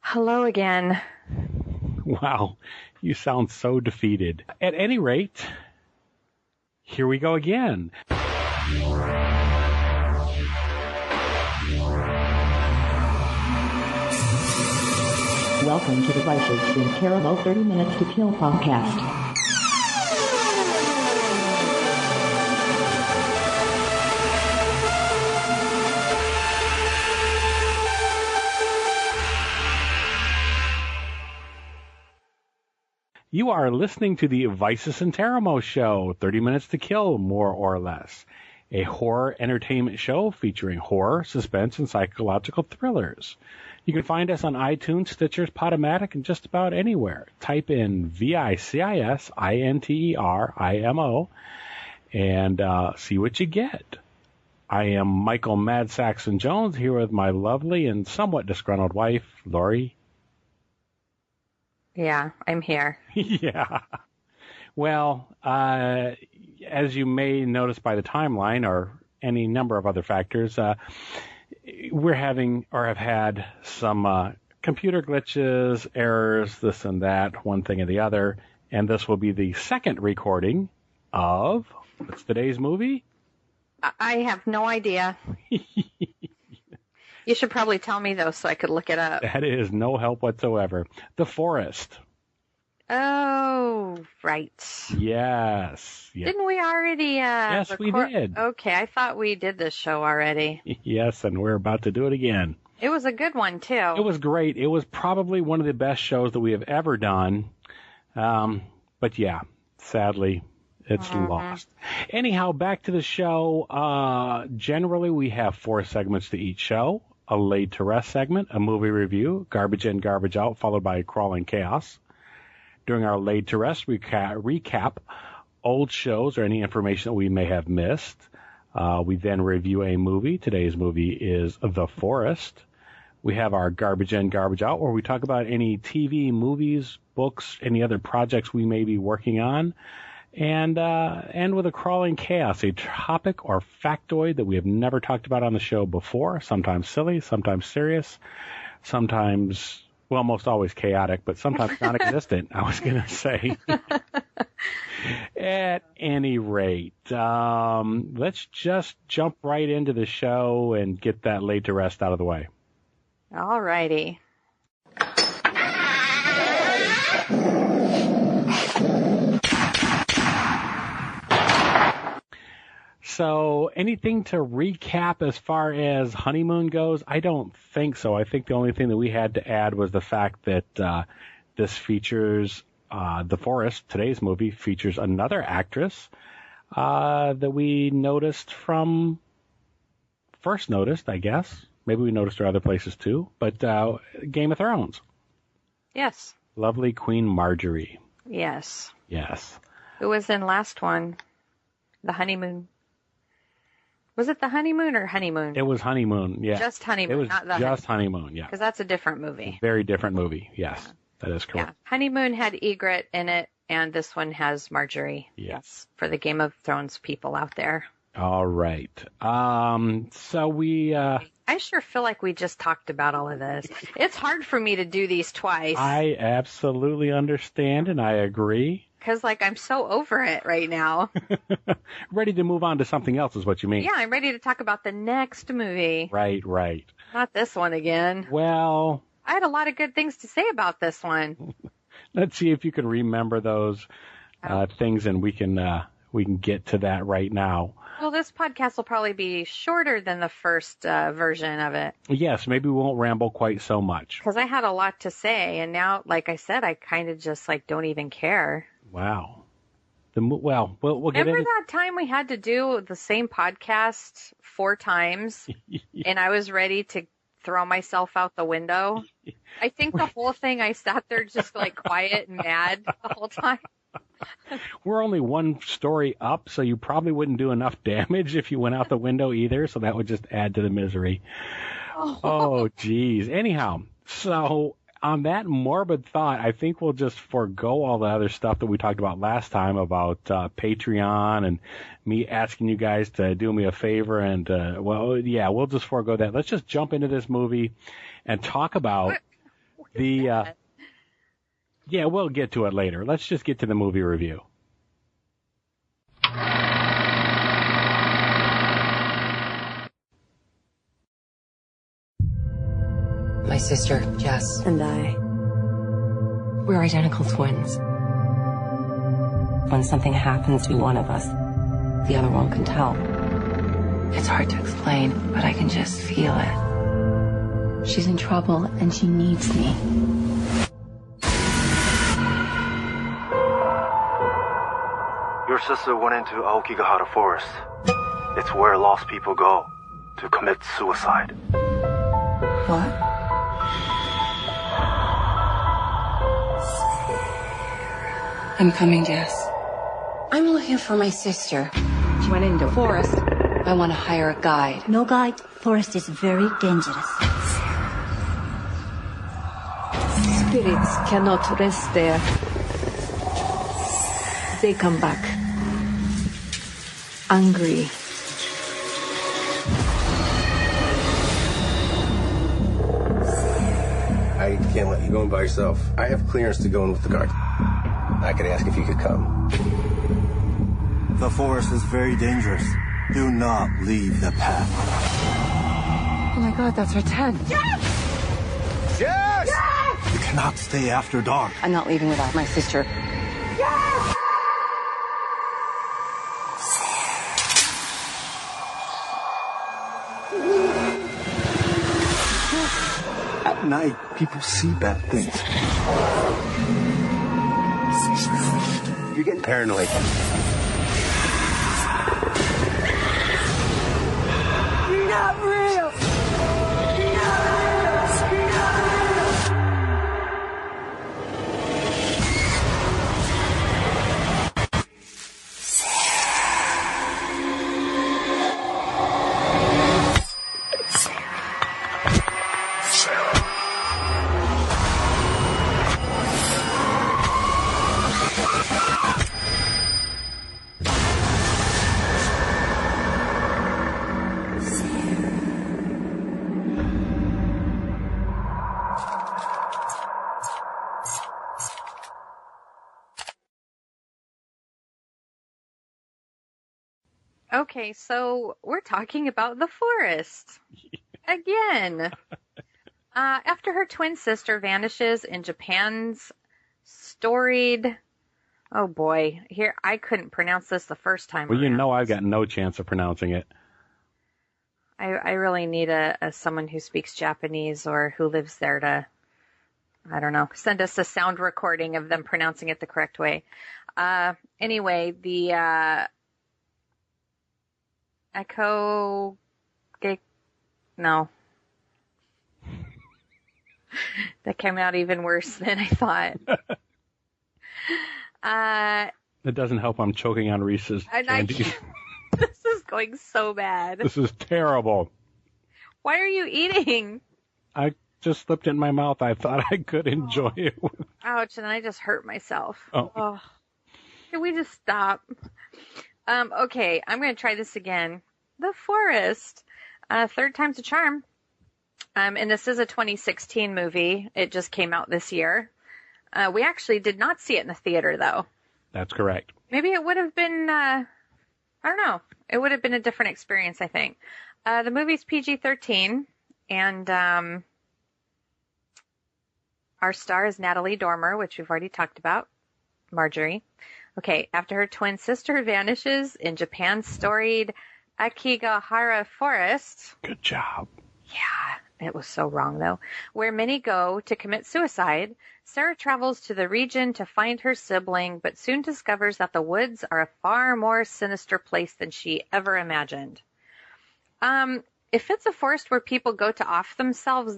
Hello again. Wow, you sound so defeated. At any rate, here we go again. Welcome to the Vicis Interimo 30 Minutes to Kill podcast. You are listening to the Vicis Interimo show, 30 Minutes to Kill, more or less. A horror entertainment show featuring horror, suspense, and psychological thrillers. You can find us on iTunes, Stitcher, Podomatic, and just about anywhere. Type in VICISINTERIMO and see what you get. I am Michael Mad Saxon Jones here with my lovely and somewhat disgruntled wife, Lori. Yeah, I'm here. Yeah. Well, as you may notice by the timeline or any number of other factors, we're having or have had some computer glitches, errors, this and that, one thing and the other. And this will be the second recording of, what's today's movie? I have no idea. You should probably tell me, though, so I could look it up. That is no help whatsoever. The Forest. Oh, right. Yes. Didn't we already Yes, we did. Okay, I thought we did this show already. Yes, and we're about to do it again. It was a good one, too. It was great. It was probably one of the best shows that we have ever done. But yeah, sadly, it's lost. Anyhow, back to the show. Generally, we have 4 segments to each show. A Laid to Rest segment, a movie review, garbage in, garbage out, followed by Crawling Chaos. During our Laid to Rest, we recap old shows or any information that we may have missed. We then review a movie. Today's movie is The Forest. We have our Garbage in, garbage out, where we talk about any TV, movies, books, any other projects we may be working on. And end with a Crawling Chaos, a topic or factoid that we have never talked about on the show before, sometimes silly, sometimes serious, sometimes, well, most always chaotic, but sometimes non-existent, I was going to say. At any rate, let's just jump right into the show and get that Laid to Rest out of the way. All righty. So anything to recap as far as Honeymoon goes? I don't think so. I think the only thing that we had to add was the fact that this features The Forest. Today's movie features another actress that we first noticed, I guess. Maybe we noticed her other places too. But Game of Thrones. Yes. Lovely Queen Marjorie. Yes. Yes. Who was in last one? The Honeymoon. Was it The Honeymoon or Honeymoon? It was Honeymoon, yeah. Just Honeymoon, it was not The just Honeymoon, yeah. Because that's a different movie. Very different movie, yes. Yeah. That is correct. Yeah. Honeymoon had Egret in it, and this one has Marjorie. Yes. For the Game of Thrones people out there. All right. So we... I sure feel like we just talked about all of this. It's hard for me to do these twice. I absolutely understand, and I agree. Because, I'm so over it right now. Ready to move on to something else is what you mean. Yeah, I'm ready to talk about the next movie. Right. Not this one again. Well... I had a lot of good things to say about this one. Let's see if you can remember those things, and we can get to that right now. Well, this podcast will probably be shorter than the first version of it. Yes, maybe we won't ramble quite so much. Because I had a lot to say, and now, like I said, I kind of just, don't even care. Wow. We'll get Remember that time we had to do the same podcast 4 times, and I was ready to throw myself out the window? I think the whole thing I sat there just, quiet and mad the whole time. We're only 1 story up, so you probably wouldn't do enough damage if you went out the window either, so that would just add to the misery. Oh, geez. Anyhow, so on that morbid thought, I think we'll just forego all the other stuff that we talked about last time about Patreon and me asking you guys to do me a favor. And, we'll just forego that. Let's just jump into this movie and talk about Yeah, we'll get to it later. Let's just get to the movie review. My sister, Jess. And I. We're identical twins. When something happens to one of us, the other one can tell. It's hard to explain, but I can just feel it. She's in trouble and she needs me. Your sister went into Aokigahara Forest. It's where lost people go to commit suicide. What? I'm coming, Jess. I'm looking for my sister. She went into forest. I want to hire a guide. No guide. Forest is very dangerous. Spirits cannot rest there. They come back. Angry. I can't let you go in by yourself. I have clearance to go in with the guard. I could ask if you could come. The forest is very dangerous. Do not leave the path. Oh my God, that's our tent. Yes! Yes! You cannot stay after dark. I'm not leaving without my sister. At night, people see bad things. You're getting paranoid. Not real! Okay, so we're talking about the forest. Again. After her twin sister vanishes in Japan's storied... Oh boy, here, I couldn't pronounce this the first time Well, you around. know I've got no chance of pronouncing it. I really need someone who speaks Japanese or who lives there to, I don't know, send us a sound recording of them pronouncing it the correct way. Anyway, the no. That came out even worse than I thought. It doesn't help I'm choking on Reese's candy. This is going so bad. This is terrible. Why are you eating? I just slipped it in my mouth. I thought I could enjoy it. Ouch, and I just hurt myself. Oh. Can we just stop? Okay, I'm going to try this again. The Forest. Third time's a charm. And this is a 2016 movie. It just came out this year. We actually did not see it in the theater, though. That's correct. Maybe it would have been, I don't know. It would have been a different experience, I think. The movie's PG-13, and our star is Natalie Dormer, which we've already talked about, Marjorie. Okay, after her twin sister vanishes in Japan's storied Aokigahara Forest. Good job. Yeah, it was so wrong, though. Where many go to commit suicide, Sarah travels to the region to find her sibling, but soon discovers that the woods are a far more sinister place than she ever imagined. If it's a forest where people go to off themselves,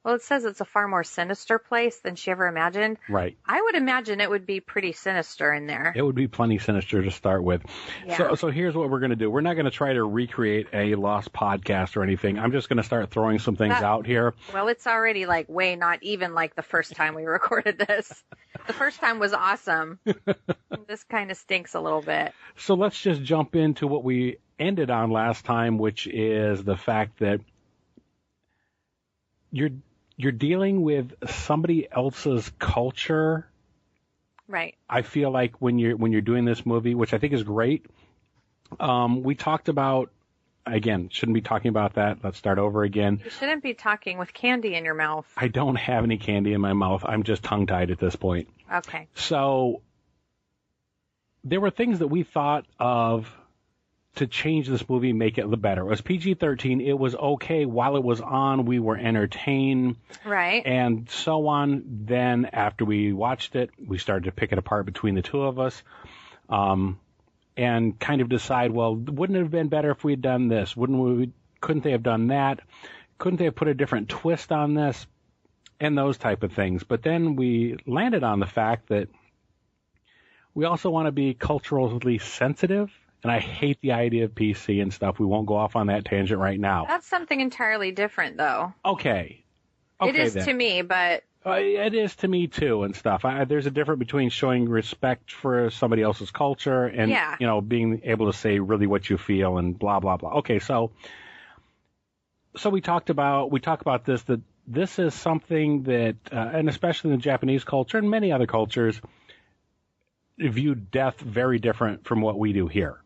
well, it says it's a far more sinister place than she ever imagined. Right. I would imagine it would be pretty sinister in there. It would be plenty sinister to start with. Yeah. So here's what we're going to do. We're not going to try to recreate a Lost podcast or anything. I'm just going to start throwing some things out here. Well, it's already not even like the first time we recorded this. The first time was awesome. This kind of stinks a little bit. So let's just jump into what we ended on last time, which is the fact that you're you're dealing with somebody else's culture. Right. I feel like when you're doing this movie, which I think is great. We talked about, again, shouldn't be talking about that. Let's start over again. You shouldn't be talking with candy in your mouth. I don't have any candy in my mouth. I'm just tongue-tied at this point. Okay. So there were things that we thought of to change this movie, make it better. It was PG-13. It was okay. While it was on, we were entertained. Right. And so on. Then after we watched it, we started to pick it apart between the two of us. And kind of decide, well, wouldn't it have been better if we had done this? Couldn't they have done that? Couldn't they have put a different twist on this? And those type of things. But then we landed on the fact that we also want to be culturally sensitive. And I hate the idea of PC and stuff. We won't go off on that tangent right now. That's something entirely different, though. Okay. It is then. to me, but... It is to me, too, and stuff. There's a difference between showing respect for somebody else's culture and, being able to say really what you feel and blah, blah, blah. Okay, so we talk about this, that this is something that, and especially in the Japanese culture and many other cultures, view death very different from what we do here.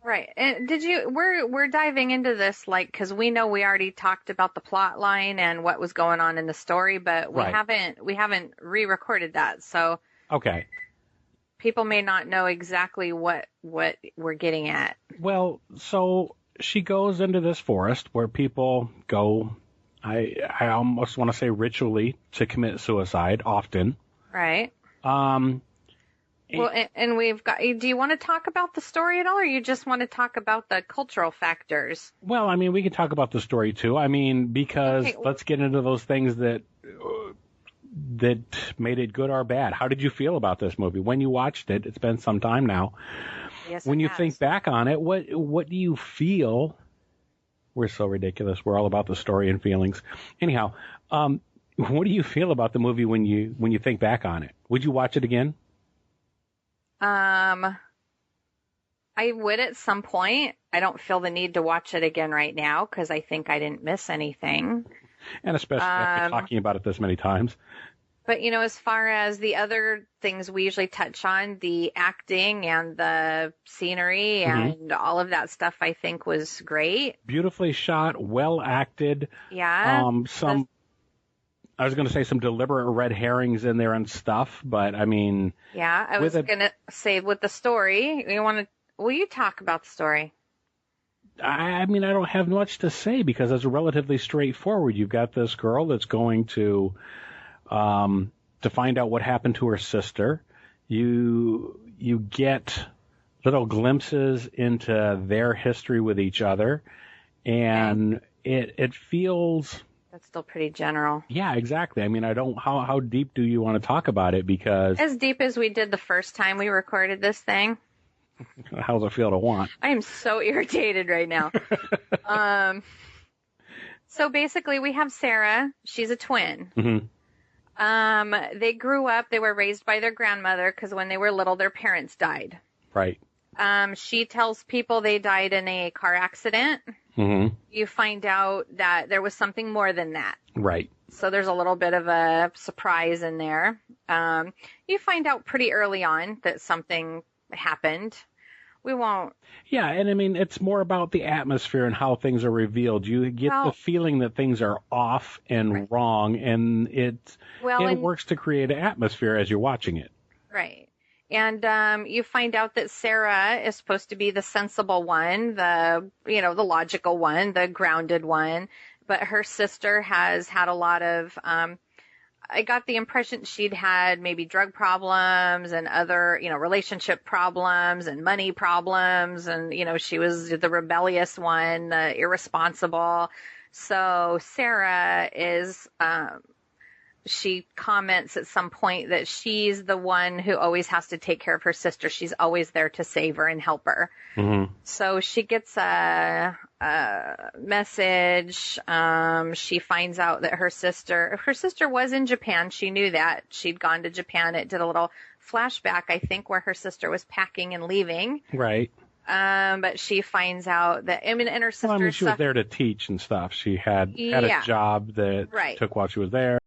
Right. And we're diving into this, like, because we know we already talked about the plot line and what was going on in the story, but we haven't re-recorded that. So okay, people may not know exactly what we're getting at. Well, so she goes into this forest where people go, I almost want to say ritually, to commit suicide often. Right. Well, and we've got, do you want to talk about the story at all, or you just want to talk about the cultural factors? Well, I mean, we can talk about the story too. I mean, because let's get into those things that made it good or bad. How did you feel about this movie when you watched it? It's been some time now. Yes, when you think back on it, what do you feel? We're so ridiculous. We're all about the story and feelings. Anyhow, what do you feel about the movie when you think back on it? Would you watch it again? I would at some point. I don't feel the need to watch it again right now because I think I didn't miss anything. And especially after talking about it this many times. But, as far as the other things we usually touch on, the acting and the scenery and all of that stuff, I think was great. Beautifully shot, well acted. Yeah. I was going to say some deliberate red herrings in there and stuff, but I mean... Yeah, I was going to say with the story, will you talk about the story? I mean, I don't have much to say because it's relatively straightforward. You've got this girl that's going to find out what happened to her sister. You get little glimpses into their history with each other, and it feels... That's still pretty general. Yeah, exactly. I mean, how deep do you want to talk about it? Because as deep as we did the first time we recorded this thing. How's it feel to want? I am so irritated right now. So basically we have Sarah. She's a twin. Mm-hmm. They grew up, they were raised by their grandmother because when they were little, their parents died. Right. She tells people they died in a car accident. Mm-hmm. You find out that there was something more than that. Right. So there's a little bit of a surprise in there. You find out pretty early on that something happened. We won't. Yeah, and I mean, it's more about the atmosphere and how things are revealed. You get the feeling that things are off and wrong, and it works to create an atmosphere as you're watching it. Right. And you find out that Sarah is supposed to be the sensible one, the logical one, the grounded one. But her sister has had a lot of, I got the impression she'd had maybe drug problems and other, relationship problems and money problems. And, she was the rebellious one, the irresponsible. So Sarah is, she comments at some point that she's the one who always has to take care of her sister. She's always there to save her and help her. Mm-hmm. So she gets a message. She finds out that her sister was in Japan. She knew that. She'd gone to Japan. It did a little flashback, I think, where her sister was packing and leaving. Right. But she finds out that, I mean, and her sister. Well, I mean, she was there to teach and stuff. She had a job that Right. took while she was there.